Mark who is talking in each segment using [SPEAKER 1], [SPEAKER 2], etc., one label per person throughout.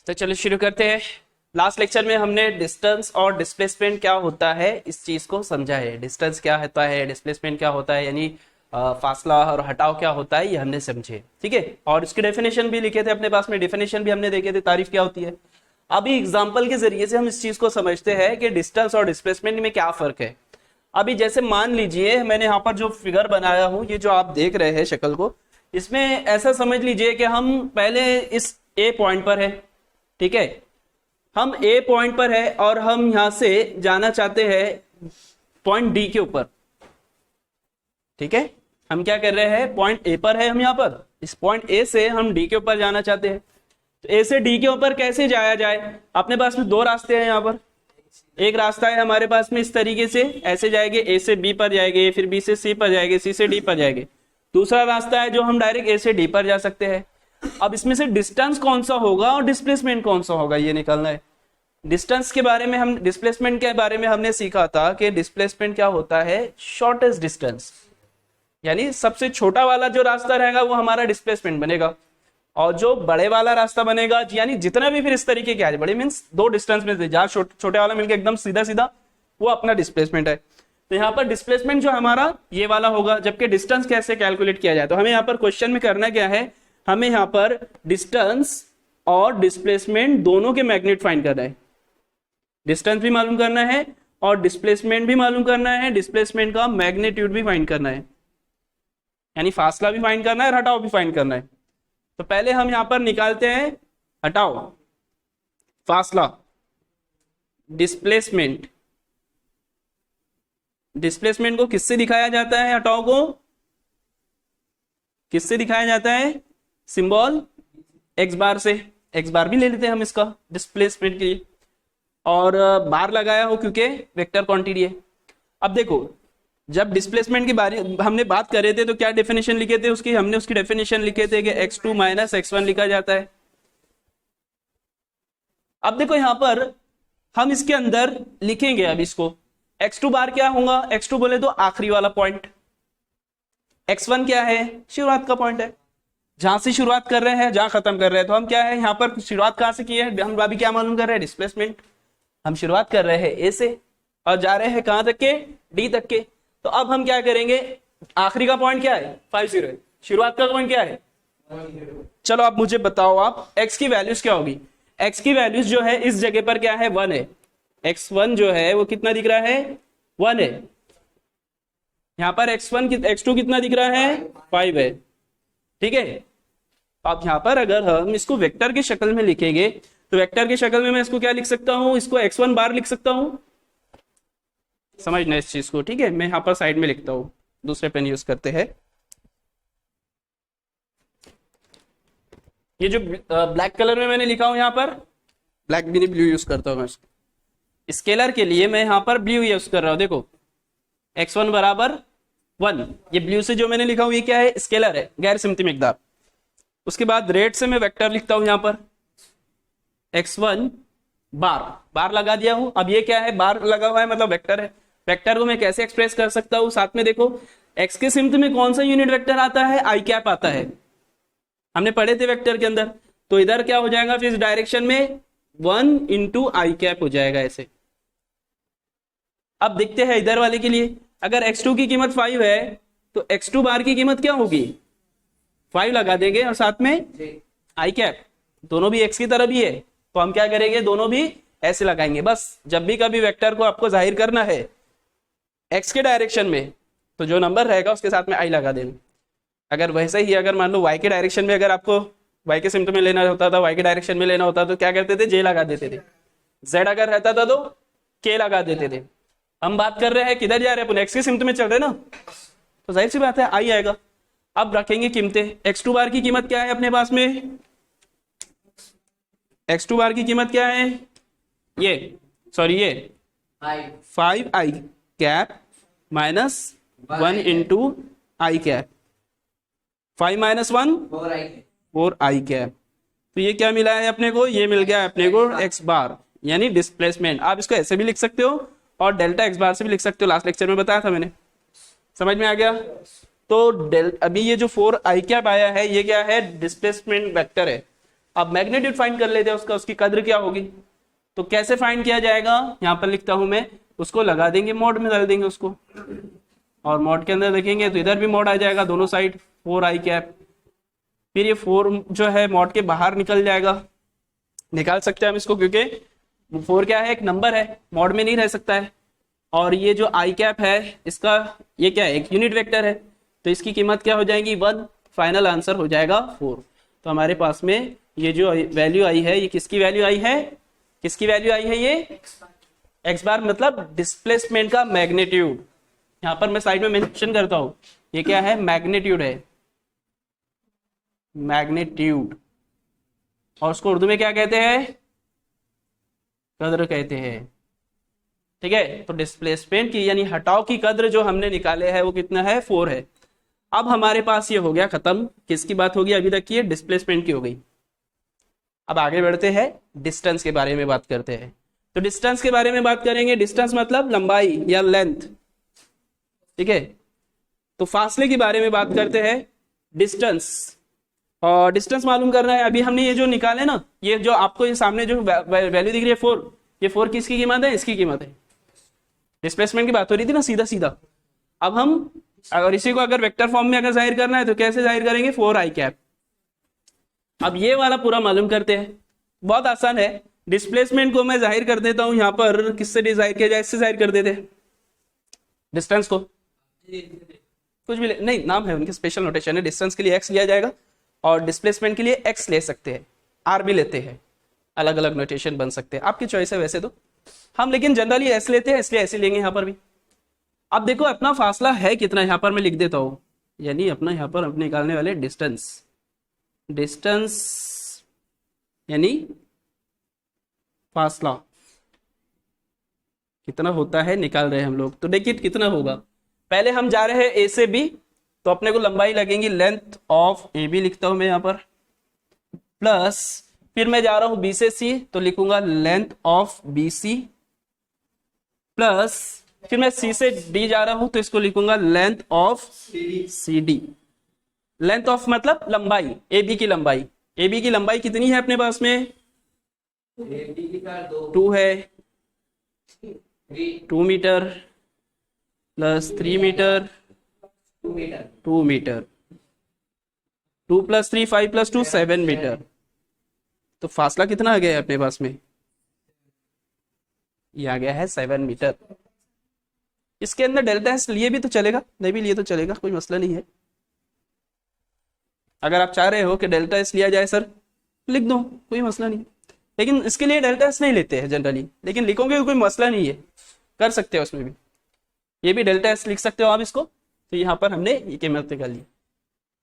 [SPEAKER 1] तो चलो शुरू करते हैं। लास्ट लेक्चर में हमने डिस्टेंस और डिस्प्लेसमेंट क्या होता है इस चीज को समझा है। डिस्टेंस क्या होता है, डिस्प्लेसमेंट क्या होता है, यानी फासला और हटाव क्या होता है, ये हमने समझे। ठीक है, और इसके डेफिनेशन भी लिखे थे अपने पास में, डेफिनेशन भी हमने देखे थे, तारीफ क्या होती है। अभी एग्जाम्पल के जरिए से हम इस चीज को समझते हैं कि डिस्टेंस और डिस्प्लेसमेंट में क्या फर्क है। अभी जैसे मान लीजिए मैंने यहाँ पर जो फिगर बनाया हूँ, ये जो आप देख रहे हैं शक्ल को, इसमें ऐसा समझ लीजिए कि हम पहले इस ए पॉइंट पर है। ठीक है, हम ए पॉइंट पर है और हम यहां से जाना चाहते हैं पॉइंट डी के ऊपर। ठीक है, हम क्या कर रहे हैं, पॉइंट ए पर है, हम यहां पर इस पॉइंट ए से हम डी के ऊपर जाना चाहते हैं। तो ए से डी के ऊपर कैसे जाया जाए, अपने पास में दो रास्ते हैं। यहाँ पर एक रास्ता है हमारे पास में इस तरीके से, ऐसे जाएंगे, ए से बी पर जाएंगे, फिर बी से सी पर जाएंगे, सी से डी पर जाएंगे। दूसरा रास्ता है जो हम डायरेक्ट ए से डी पर जा सकते हैं। अब इसमें से डिस्टेंस कौन सा होगा और डिस्प्लेसमेंट कौन सा होगा, ये निकालना है। डिस्टेंस के बारे में हम, डिस्प्लेसमेंट के बारे में हमने सीखा था कि डिस्प्लेसमेंट क्या होता है, शॉर्टेस्ट डिस्टेंस, यानी सबसे छोटा वाला जो रास्ता रहेगा वो हमारा डिस्प्लेसमेंट बनेगा, और जो बड़े वाला रास्ता बनेगा, यानी जितना भी फिर इस तरीके के, बड़े मीन्स दो डिस्टेंस में से जहां छोटे वाला मिलकर एकदम सीधा सीधा, वो अपना डिस्प्लेसमेंट है। तो यहाँ पर डिस्प्लेसमेंट जो हमारा ये वाला होगा, जबकि डिस्टेंस कैसे कैलकुलेट किया जाए, तो हमें यहाँ पर क्वेश्चन में करना क्या है, हमें यहाँ पर डिस्टेंस और डिस्प्लेसमेंट दोनों के मैग्नीट्यूड फाइंड करना है। डिस्टेंस भी मालूम करना है और डिस्प्लेसमेंट भी मालूम करना है, डिस्प्लेसमेंट का मैग्नीट्यूड भी फाइंड करना है, यानी फासला भी फाइंड करना है और हटाव भी फाइंड करना है। तो पहले हम यहां पर निकालते हैं हटाव, फासला, डिस्प्लेसमेंट। डिस्प्लेसमेंट को किससे दिखाया जाता है, हटाव को किससे दिखाया जाता है, सिंबल एक्स बार से। एक्स बार भी ले लेते हैं हम इसका डिस्प्लेसमेंट के लिए, और बार लगाया हो क्योंकि वेक्टर क्वांटिटी है। अब देखो, जब डिस्प्लेसमेंट की बारे हमने बात कर रहे थे तो क्या डेफिनेशन लिखे थे उसकी, हमने उसकी डेफिनेशन लिखे थे कि x2 माइनस x1 लिखा जाता है। अब देखो यहां पर हम इसके अंदर लिखेंगे, अब इसको x2 बार क्या होगा, x2 बोले तो आखिरी वाला पॉइंट, x1 क्या है, शुरुआत का पॉइंट है, जहां से शुरुआत कर रहे हैं जहां खत्म कर रहे हैं। तो हम क्या है, यहाँ पर शुरुआत कहां से की है, हम अभी क्या मालूम कर रहे हैं, डिस्प्लेसमेंट। हम शुरुआत कर रहे हैं ए से और जा रहे हैं कहां तक के, डी तक के। तो अब हम क्या करेंगे, आखिरी का पॉइंट क्या है, 50 है, शुरुआत का पॉइंट क्या है 1। चलो अब मुझे बताओ आप, x की वैल्यूज क्या होगी। x की वैल्यूज जो है इस जगह पर क्या है, 1 है। x1 जो है वो कितना दिख रहा है, 1 है। यहाँ पर x2 कितना दिख रहा है, 5 है। ठीक है, अब यहाँ पर अगर हम इसको वेक्टर की शक्ल में लिखेंगे तो वेक्टर की शक्ल में मैं इसको क्या लिख सकता हूँ, इसको x1 बार लिख सकता हूँ। समझना इस चीज को, ठीक है। मैं यहाँ पर साइड में लिखता हूँ, दूसरे पेन यूज करते हैं। ये जो ब्लैक कलर में मैंने लिखा हूं, यहाँ पर ब्लैक भी नहीं, ब्लू यूज करता हूँ मैं इसको। स्केलर के लिए मैं यहाँ पर ब्लू यूज कर रहा हूँ। देखो x1 बराबर 1, ये ब्लू से जो मैंने लिखा हूं ये क्या है, स्केलर है, गैर सिमती मिकदार। उसके बाद रेड से मैं वेक्टर लिखता हूं, यहाँ पर x1 बार लगा दिया हूं। अब ये क्या है, बार लगा हुआ है मतलब वेक्टर है। वेक्टर को मैं कैसे एक्सप्रेस कर सकता हूं, साथ में देखो x के सिमत में कौन सा यूनिट वेक्टर आता है, आई कैप आता है, हमने पढ़े थे वेक्टर के अंदर। तो इधर क्या हो जाएगा, फिर इस डायरेक्शन में 1 इंटू आई कैप हो जाएगा ऐसे। अब देखते हैं इधर वाले के लिए, अगर x2 की कीमत 5 है तो x2 बार की कीमत क्या होगी, 5 लगा देंगे और साथ में आई कैप, दोनों भी x की तरफ ही है। तो हम क्या करेंगे, दोनों भी ऐसे लगाएंगे। बस जब भी कभी वेक्टर को आपको जाहिर करना है x के डायरेक्शन में, तो जो नंबर रहेगा उसके साथ में आई लगा देना। अगर वैसे ही अगर मान लो y के डायरेक्शन में, अगर आपको y के सिम्टम में लेना होता था, y के डायरेक्शन में लेना होता तो क्या करते थे, j लगा देते थे। z अगर रहता था तो k लगा देते थे। हम बात कर रहे हैं किधर जा रहे हैं, अपन x के सिम्टम में चल रहे ना, तो जाहिर सी बात है आई आएगा। अब रखेंगे कीमतें, x2 बार की कीमत क्या है अपने पास में, x2 बार की कीमत क्या है, ये 5 आई कैप माइनस 1 इंटू आई कैप, 5 माइनस 1 4 आई कैप। तो ये क्या मिला है अपने को, ये मिल गया अपने को x बार, यानी डिस्प्लेसमेंट। आप इसको ऐसे भी लिख सकते हो और डेल्टा x बार से भी लिख सकते हो, लास्ट लेक्चर में बताया था मैंने। समझ में आ गया। तो अभी ये जो 4 आई कैप आया है ये क्या है, डिस्प्लेसमेंट वेक्टर है। अब मैग्नीट्यूड फाइंड कर लेते हैं उसका, उसकी कद्र क्या होगी। तो कैसे फाइंड किया जाएगा, यहाँ पर लिखता हूं मैं, उसको लगा देंगे मोड में, डाल देंगे उसको, और मोड के अंदर देखेंगे तो इधर भी मोड आ जाएगा दोनों साइड, 4i कैप। फिर ये 4 जो है मोड के बाहर निकल जाएगा, निकाल सकते हैं हम इसको, क्योंकि 4 क्या है, एक नंबर है, मोड में नहीं रह सकता है। और ये जो i कैप है इसका, ये क्या है, एक यूनिट वेक्टर है, तो इसकी कीमत क्या हो जाएगी 1, फाइनल आंसर हो जाएगा 4। तो हमारे पास में ये जो वैल्यू आई है, ये किसकी वैल्यू आई है, किसकी वैल्यू आई है, ये एक्स बार मतलब डिस्प्लेसमेंट का मैग्नीट्यूड। यहां पर मैं साइड में मेंशन करता हूं, ये क्या है, मैग्नीट्यूड है, मैग्नीट्यूड। और उसको उर्दू में क्या कहते हैं, कद्र कहते हैं। ठीक है, तो डिस्प्लेसमेंट की यानी हटाव की कद्र जो हमने निकाले है वो कितना है, 4 है। अब हमारे पास ये हो गया खत्म, किसकी बात होगी अभी तक की है, डिस्प्लेसमेंट की हो गई। अब आगे बढ़ते हैं, डिस्टेंस के बारे में बात करते हैं। तो डिस्टेंस के बारे में बात करेंगे, डिस्टेंस मतलब लंबाई या लेंथ। ठीक है, तो फासले के बारे में बात करते हैं, डिस्टेंस। और डिस्टेंस मालूम करना है, अभी हमने ये जो निकाले ना, ये जो आपको ये सामने जो वैल्यू दिख रही है 4, ये 4 किसकी कीमत है, इसकी कीमत है। डिस्प्लेसमेंट की बात हो रही थी ना सीधा सीधा। अब हम अगर इसी को अगर वेक्टर फॉर्म में अगर जाहिर करना है तो कैसे जाहिर करेंगे, 4i कैप। अब ये वाला पूरा मालूम करते हैं, बहुत आसान है। डिस्प्लेसमेंट को मैं जाहिर कर देता हूं यहां पर, किससे जाहिर किया जाए, इससे जाहिर कर देते हैं डिस्टेंस को, कुछ भी नहीं, नाम है उनके, स्पेशल नोटेशन है। डिस्टेंस के लिए x लिया जाएगा और डिस्प्लेसमेंट के लिए x ले सकते हैं, r भी लेते हैं, अलग अलग नोटेशन बन सकते हैं, आपकी चॉइस है वैसे तो। हम लेकिन जनरली s लेते हैं, इसलिए ऐसे लेंगे यहाँ पर भी। अब देखो अपना फासला है कितना, यहाँ पर मैं लिख देता हूँ, यानी अपना यहाँ पर अपने निकालने वाले डिस्टेंस, डिस्टेंस यानी फासला कितना होता है निकाल रहे हैं हम लोग। तो देखिए कितना होगा, पहले हम जा रहे हैं ए से बी, तो अपने को लंबाई लगेगी, लेंथ ऑफ ए बी लिखता हूं मैं यहाँ पर, प्लस फिर मैं जा रहा हूं बी से सी, तो लिखूंगा length of B C, plus फिर मैं सी से डी जा रहा हूं तो इसको लिखूंगा length of C D. Length of मतलब लंबाई, ए बी की लंबाई, ए बी की लंबाई कितनी है अपने पास में, 2 है, 2 meter plus 3 meter, 2 meter, 2 + 3 5 + 2 7 meter. तो फासला कितना आ गया है अपने पास में, ये आ गया है 7 मीटर। इसके अंदर डेल्टा एस लिए भी तो चलेगा, नहीं भी लिए तो चलेगा, कोई मसला नहीं है। अगर आप चाह रहे हो कि डेल्टा एस लिया जाए सर, लिख दो, कोई मसला नहीं, लेकिन इसके लिए डेल्टा एस नहीं लेते हैं जनरली, लेकिन लिखोगे तो कोई मसला नहीं है, कर सकते हो उसमें भी, ये भी डेल्टा एस लिख सकते हो आप इसको। तो यहाँ पर हमने ये कीमत निकाल ली।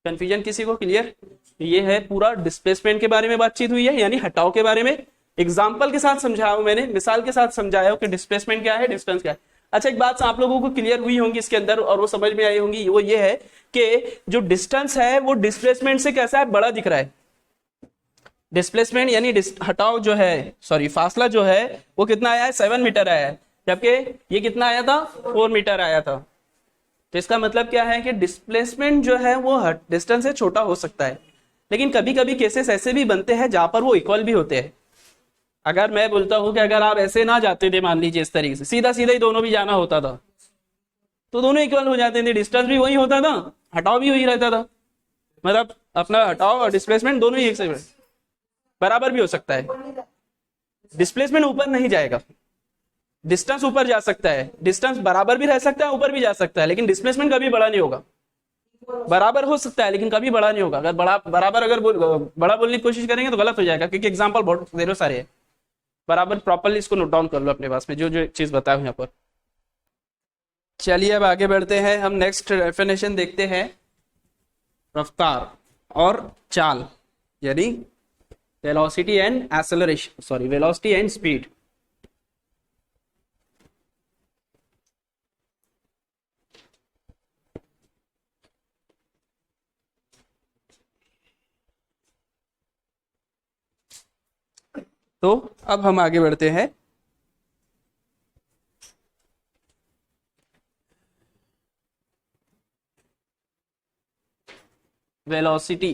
[SPEAKER 1] कंफ्यूजन किसी को क्लियर, ये है पूरा डिस्प्लेसमेंट के बारे में बातचीत हुई है, यानी हटाव के बारे में एग्जाम्पल के साथ समझाया हूं मैंने, मिसाल के साथ समझाया हूं कि डिस्प्लेसमेंट क्या है, डिस्टेंस क्या है। अच्छा एक बात आप लोगों को क्लियर हुई होंगी इसके अंदर और वो समझ में आई होंगी, वो ये है कि जो डिस्टेंस है वो डिस्प्लेसमेंट से कैसा है, बड़ा दिख रहा है। डिस्प्लेसमेंट यानी हटाव जो है, सॉरी फासला जो है वो कितना आया है, 7 मीटर आया है, जबकि ये कितना आया था, 4 मीटर आया था। तो इसका मतलब क्या है कि डिस्प्लेसमेंट जो है वो डिस्टेंस से छोटा हो सकता है, लेकिन कभी कभी केसेस ऐसे भी बनते हैं जहां पर वो इक्वल भी होते हैं। अगर मैं बोलता हूं कि अगर आप ऐसे ना जाते थे, मान लीजिए इस तरीके से सीधा सीधा ही दोनों भी जाना होता था, तो दोनों इक्वल हो जाते थे, डिस्टेंस भी वही होता था, हटाव भी वही रहता था, मतलब अपना हटाव और डिस्प्लेसमेंट दोनों ही एक से बराबर भी हो सकता है। डिस्प्लेसमेंट ऊपर नहीं जाएगा, डिस्टेंस ऊपर जा सकता है, डिस्टेंस बराबर भी रह सकता है, ऊपर भी जा सकता है, लेकिन डिस्प्लेसमेंट कभी बड़ा नहीं होगा। बराबर हो सकता है लेकिन कभी बड़ा नहीं होगा। अगर बराबर अगर बड़ा बोलने की कोशिश करेंगे तो गलत हो जाएगा, क्योंकि एग्जांपल बहुत ढेरों सारे हैं। बराबर प्रॉपर्ली इसको नोट डाउन कर लो अपने पास में, जो जो चीज बताया यहाँ पर। चलिए अब आगे बढ़ते हैं, हम नेक्स्ट डेफिनेशन देखते हैं, रफ्तार और चाल, यानी velocity and acceleration, sorry velocity and speed. तो अब हम आगे बढ़ते हैं, वेलोसिटी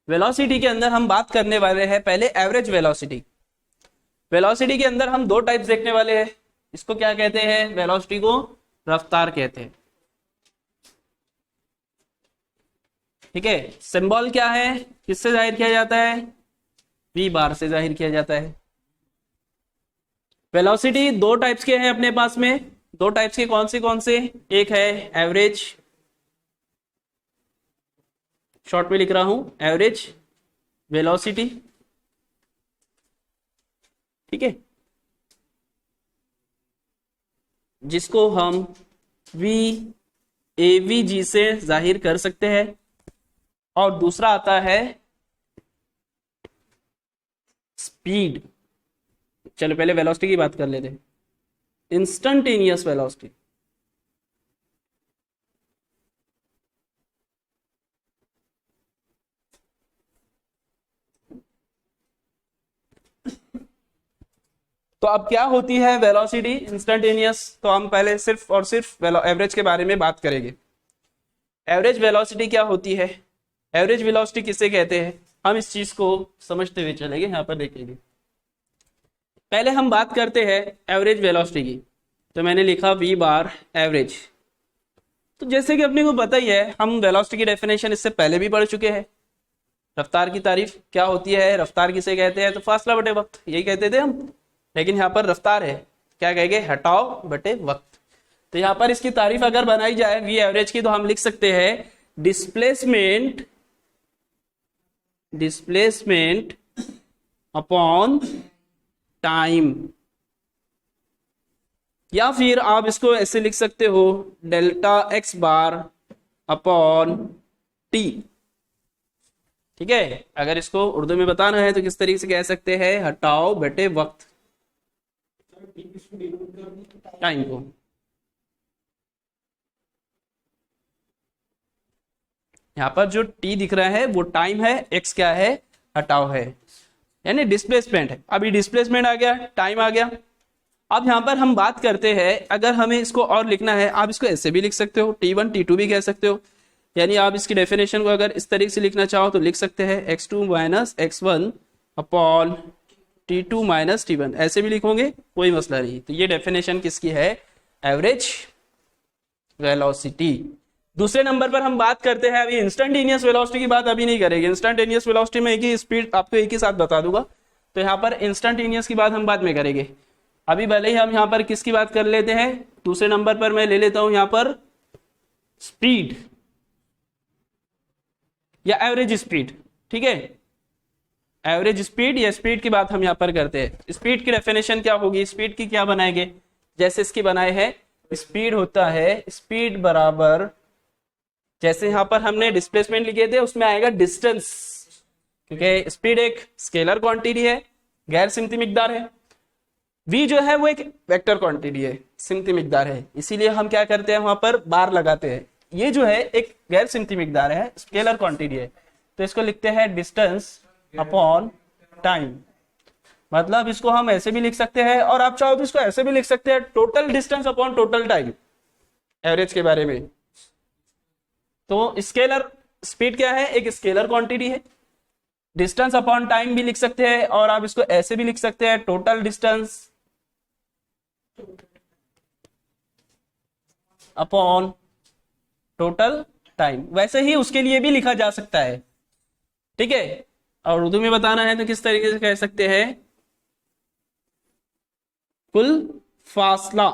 [SPEAKER 1] वेलोसिटी के अंदर हम बात करने वाले हैं पहले एवरेज वेलोसिटी। वेलोसिटी के अंदर हम दो टाइप्स देखने वाले हैं। इसको क्या कहते हैं? वेलोसिटी को रफ्तार कहते हैं। ठीक है, सिंबल क्या है, किससे जाहिर किया जाता है? v बार से जाहिर किया जाता है। वेलोसिटी दो टाइप्स के हैं अपने पास में। दो टाइप्स के कौन से? एक है एवरेज, शॉर्ट में लिख रहा हूं एवरेज वेलोसिटी। ठीक है, जिसको हम v avg से जाहिर कर सकते हैं। और दूसरा आता है स्पीड। चलो पहले वेलोसिटी की बात कर लेते हैं। Instantaneous velocity. तो अब क्या होती है वेलोसिटी इंस्टेंटेनियस? तो हम पहले सिर्फ और सिर्फ एवरेज के बारे में बात करेंगे। एवरेज वेलोसिटी क्या होती है? एवरेज वेलोसिटी किसे कहते हैं, हम इस चीज को समझते हुए चलेंगे। यहां पर देखेंगे, पहले हम बात करते हैं एवरेज वेलोसिटी की। तो मैंने लिखा v बार एवरेज। तो जैसे कि अपने को पता ही है, हम वेलोसिटी की डेफिनेशन इससे पहले भी पढ़ चुके हैं। रफ्तार की तारीफ क्या होती है, रफ्तार किसे कहते हैं? तो फासला बटे वक्त, यही कहते थे हम। लेकिन यहाँ पर रफ्तार है, क्या कहेंगे? हटाव बटे वक्त। तो यहाँ पर इसकी तारीफ अगर बनाई जाए वी एवरेज की, तो हम लिख सकते हैं डिस्प्लेसमेंट अपॉन टाइम। या फिर आप इसको ऐसे लिख सकते हो delta x bar upon T. ठीक है, अगर इसको उर्दू में बताना है तो किस तरीके से कह सकते हैं? हटाओ बटे वक्त, टाइम को। यहां पर जो टी दिख रहा है वो टाइम है, एक्स क्या है? हटाओ है, यानी डिस्प्लेसमेंट है। अभी डिस्प्लेसमेंट आ गया, टाइम आ गया। अब यहां पर हम बात करते हैं, अगर हमें इसको और लिखना है, आप इसको ऐसे भी लिख सकते हो, t1 t2 भी कह सकते हो। यानी आप इसकी डेफिनेशन को अगर इस तरीके से लिखना चाहो तो लिख सकते हैं x2 minus x1 upon t2 minus t1, ऐसे भी लिखोगे कोई मसला नहीं। तो ये डेफिनेशन किसकी है? Average velocity. दूसरे नंबर पर हम बात करते हैं, अभी इंस्टेंटेनियस वेलोसिटी की बात अभी नहीं करेंगे। इंस्टेंटेनियस वेलोसिटी में एक ही स्पीड आपको एक ही साथ बता दूंगा। तो यहाँ पर इंस्टेंटेनियस की बात हम बाद में करेंगे। अभी भले ही हम यहाँ पर किसकी बात कर लेते हैं, दूसरे नंबर पर मैं ले लेता हूं यहाँ पर स्पीड या एवरेज स्पीड। ठीक है, एवरेज स्पीड या स्पीड की बात हम यहाँ पर करते हैं। स्पीड की डेफिनेशन क्या होगी, स्पीड की क्या बनाएंगे? जैसे इसकी बनाए हैं, स्पीड होता है स्पीड बराबर, जैसे यहाँ पर हमने डिस्प्लेसमेंट लिखे थे उसमें आएगा डिस्टेंस, क्योंकि स्पीड एक स्केलर क्वांटिटी है, गैर सिमती मिकदार है। v जो है वो एक वेक्टर क्वांटिटी है, सिमती मिकदार है, इसीलिए हम क्या करते हैं वहां पर बार लगाते हैं। ये जो है एक गैर सिमती मिकदार है, स्केलर क्वांटिटी है, तो इसको लिखते हैं डिस्टेंस अपॉन टाइम। मतलब इसको हम ऐसे भी लिख सकते हैं, और आप चाहो तो इसको ऐसे भी लिख सकते हैं total distance upon total time, average के बारे में। तो स्केलर स्पीड क्या है? एक स्केलर क्वांटिटी है। डिस्टेंस अपॉन टाइम भी लिख सकते हैं, और आप इसको ऐसे भी लिख सकते हैं total distance upon total time. वैसे ही उसके लिए भी लिखा जा सकता है। ठीक है, और उर्दू में बताना है तो किस तरीके से कह सकते हैं? कुल फासला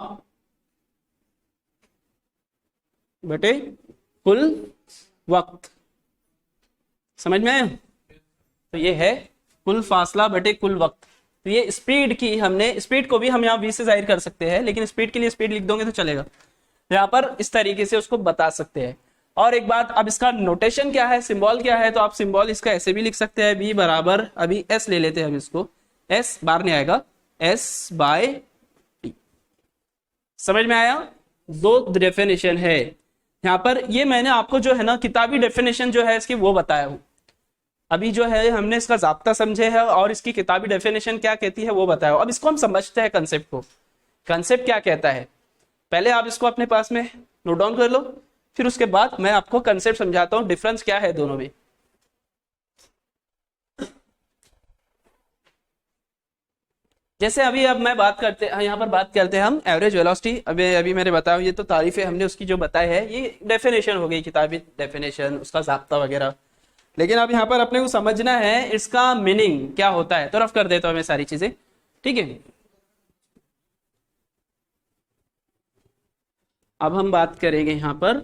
[SPEAKER 1] बटे कुल वक्त। समझ में आया? तो ये है कुल फासला बटे कुल वक्त। तो ये स्पीड की, हमने स्पीड को भी हम यहाँ v से जाहिर कर सकते हैं, लेकिन स्पीड के लिए स्पीड लिख दोगे तो चलेगा। यहाँ पर इस तरीके से उसको बता सकते हैं। और एक बात, अब इसका नोटेशन क्या है, सिंबल क्या है? तो आप सिंबल इसका ऐसे भी लिख सकते हैं, v बराबर, अभी s ले लेते हैं हम इसको, s बार नहीं आएगा, s बाय t। समझ में आया? दो डेफिनेशन है यहाँ पर। ये मैंने आपको जो है ना किताबी डेफिनेशन जो है इसकी वो बताया हूँ। अभी जो है हमने इसका जाब्ता समझे है और इसकी किताबी डेफिनेशन क्या कहती है वो बताया। अब इसको हम समझते हैं कंसेप्ट को। कंसेप्ट क्या कहता है, पहले आप इसको अपने पास में नोट डाउन कर लो, फिर उसके बाद मैं आपको कंसेप्ट समझाता हूँ, डिफरेंस क्या है दोनों में। जैसे अभी अब मैं बात करते हैं, यहाँ पर बात करते हैं हम एवरेज वेलोसिटी। अभी अभी मैंने बताया, ये तो तारीफें हमने उसकी जो बताई है, ये डेफिनेशन हो गई, किताबी डेफिनेशन, उसका ज़ाब्ता वगैरह। लेकिन अब यहाँ पर अपने को समझना है इसका मीनिंग क्या होता है। तो रफ कर देता हूँ मैं सारी चीजें, ठीक है। अब हम बात करेंगे यहाँ पर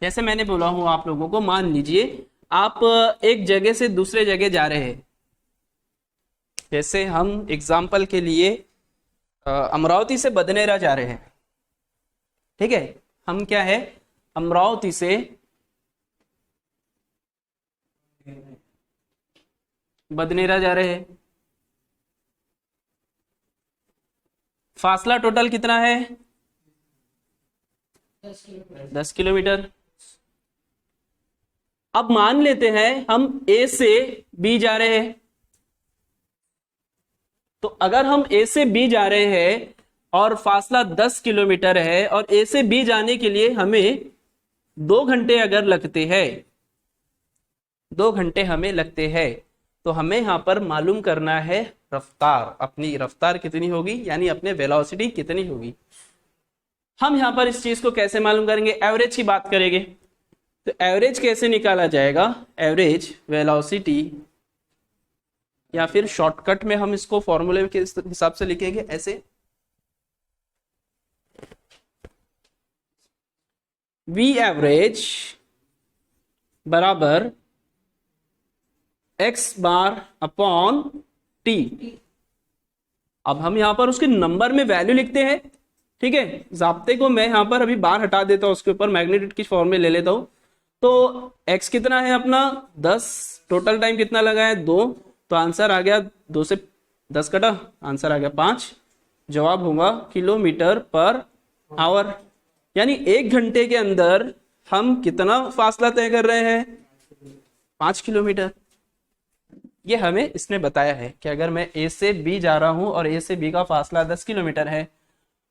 [SPEAKER 1] जैसे मैंने बोला हूं आप लोगों को, मान लीजिए आप एक जगह से दूसरे जगह जा रहे हैं। जैसे हम एग्जाम्पल के लिए अमरावती से बदनेरा जा रहे हैं, ठीक है। हम क्या है, अमरावती से बदनेरा जा रहे हैं। फासला टोटल कितना है? 10 किलोमीटर। अब मान लेते हैं हम ए से बी जा रहे हैं। तो अगर हम ए से बी जा रहे हैं और फासला 10 किलोमीटर है, और ए से बी जाने के लिए हमें 2 घंटे अगर लगते हैं, 2 घंटे हमें लगते हैं, तो हमें यहां पर मालूम करना है रफ्तार, अपनी रफ्तार कितनी होगी, यानी अपने वेलोसिटी कितनी होगी। हम यहां पर इस चीज को कैसे मालूम करेंगे? एवरेज की बात करेंगे। तो एवरेज कैसे निकाला जाएगा? एवरेज वेलोसिटी, या फिर शॉर्टकट में हम इसको फॉर्मूले के हिसाब से लिखेंगे ऐसे, वी एवरेज बराबर x बार अपॉन t। अब हम यहां पर उसके नंबर में वैल्यू लिखते हैं, ठीक है। जाब्ते को मैं यहां पर अभी बार हटा देता हूं, उसके ऊपर मैग्नीट्यूड की फॉर्म में ले लेता हूं। तो x कितना है अपना 10, टोटल टाइम कितना लगा है 2, तो आंसर आ गया 2 से 10 कटा, आंसर आ गया 5। जवाब होगा किलोमीटर पर आवर। यानी 1 घंटे के अंदर हम कितना फासला तय कर रहे हैं? 5 किलोमीटर। ये हमें इसने बताया है कि अगर मैं ए से बी जा रहा हूं और ए से बी का फासला 10 किलोमीटर है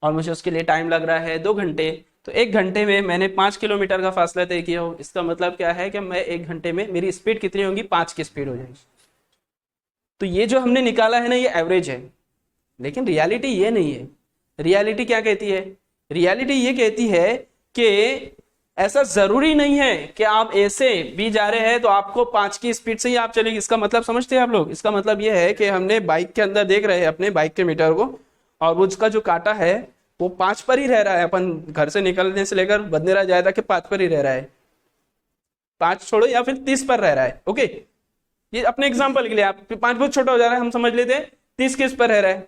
[SPEAKER 1] और मुझे उसके लिए टाइम लग रहा है 2 घंटे, तो 1 घंटे में मैंने 5 किलोमीटर का फासला तय किया हो। इसका मतलब क्या है कि मैं 1 घंटे में मेरी स्पीड कितनी होगी? 5 की स्पीड हो जाएगी। तो ये जो हमने निकाला है ना, ये एवरेज है। लेकिन रियलिटी ये नहीं है। रियलिटी क्या कहती है? रियलिटी ये कहती है कि ऐसा जरूरी नहीं है कि आप ए से बी जा रहे हैं तो आपको 5 की स्पीड से ही आप चलेगी। इसका मतलब समझते हैं आप लोग? इसका मतलब ये है कि हमने बाइक के अंदर देख रहे हैं अपने बाइक के मीटर को, और वो उसका जो कांटा है वो 5 पर ही रह रहा है। अपन घर से निकलने से लेकर बदनेरा जाए तक 5 पर ही रह रहा है, 5 छोड़ो, या फिर 30 पर रह रहा है। ओके, ये अपने एग्जाम्पल के लिए, आप 5 बहुत छोटा हो जा रहा है, हम समझ लेते हैं 30 किस पर रह रहा है।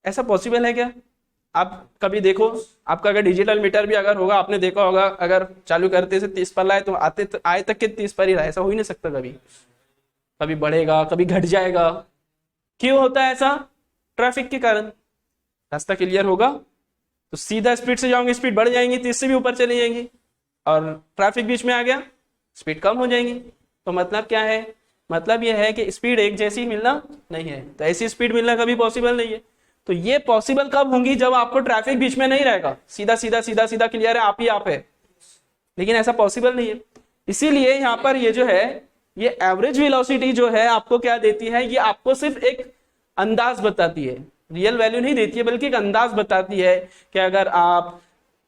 [SPEAKER 1] ऐसा पॉसिबल है क्या? आप कभी देखो, आपका अगर डिजिटल मीटर भी अगर होगा, आपने देखा होगा, अगर चालू करते से 30 पर लाए तो आए तक के 30 पर ही रहा। ऐसा हो ही नहीं सकता। कभी कभी बढ़ेगा, कभी घट जाएगा। क्यों होता है ऐसा? ट्रैफिक के कारण। रास्ता क्लियर होगा तो सीधा स्पीड से जाओगे, स्पीड बढ़ जाएंगी, 30 से भी ऊपर चली जाएंगी, और ट्रैफिक बीच में आ गया, स्पीड कम हो जाएंगी। तो मतलब क्या है? मतलब यह है कि स्पीड एक जैसी मिलना नहीं है। तो ऐसी स्पीड मिलना कभी पॉसिबल नहीं है। तो ये पॉसिबल कब होंगी? जब आपको ट्रैफिक बीच में नहीं रहेगा, सीधा सीधा सीधा सीधा क्लियर है, आप ही आप है। लेकिन ऐसा पॉसिबल नहीं है। इसीलिए यहाँ पर ये जो है, ये एवरेज वेलोसिटी जो है आपको क्या देती है? ये आपको सिर्फ एक अंदाज बताती है, रियल वैल्यू नहीं देती है, बल्कि एक अंदाज बताती है कि अगर आप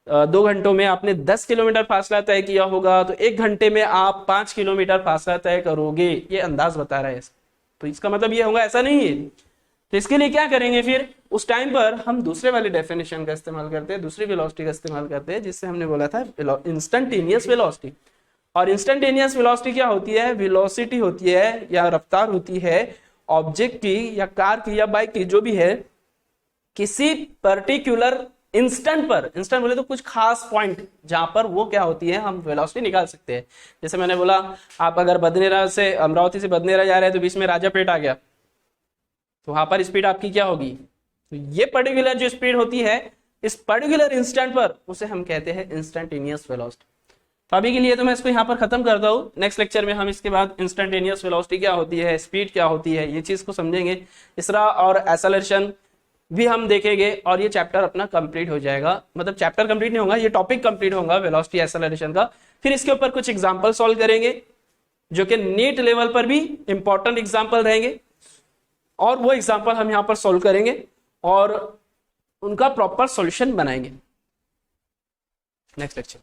[SPEAKER 1] 2 घंटों में आपने 10 किलोमीटर फासला तय किया होगा तो 1 घंटे में आप 5 किलोमीटर फासला तय करोगे। ये अंदाज बता रहा है। तो इसका मतलब ये होगा, ऐसा नहीं है। तो इसके लिए क्या करेंगे फिर? उस टाइम पर हम दूसरे वाले डेफिनेशन का इस्तेमाल करते हैं, दूसरी वेलोसिटी का इस्तेमाल करते हैं, जिससे हमने बोला था इंस्टेंटेनियस वेलोसिटी। और इंस्टेंटेनियस वेलोसिटी क्या होती है? वेलोसिटी होती है या रफ्तार होती है ऑब्जेक्ट की या कार की या बाइक की, जो भी है, किसी पर्टिकुलर इंस्टेंट पर। इंस्टेंट बोले तो कुछ खास पॉइंट जहां पर वो क्या होती है, हम वेलोसिटी निकाल सकते हैं। जैसे मैंने बोला, आप अगर बदनेरा से, अमरावती से बदनेरा जा रहे हैं तो बीच में राजापेट आ गया, तो वहां पर स्पीड आपकी क्या होगी? तो ये पर्टिकुलर जो स्पीड होती है इस पर्टिकुलर इंस्टेंट पर, उसे हम कहते हैं इंस्टेंटेनियस वेलोसिटी। तो अभी के लिए तो मैं इसको यहाँ पर खत्म करता हूँ। नेक्स्ट लेक्चर में हम इसके बाद इंस्टेंटेनियस वेलोसिटी क्या होती है, स्पीड क्या होती है, ये चीज को समझेंगे। इसरा और एक्सेलरेशन भी हम देखेंगे और ये चैप्टर अपना कंप्लीट हो जाएगा। मतलब चैप्टर कंप्लीट नहीं होगा, ये टॉपिक कंप्लीट होगा वेलोसिटी एक्सेलरेशन का। फिर इसके ऊपर कुछ एग्जांपल सॉल्व करेंगे जो कि नीट लेवल पर भी इंपॉर्टेंट एग्जांपल रहेंगे, और वो एग्जांपल हम यहां पर सॉल्व करेंगे और उनका प्रॉपर सॉल्यूशन बनाएंगे नेक्स्ट लेक्चर।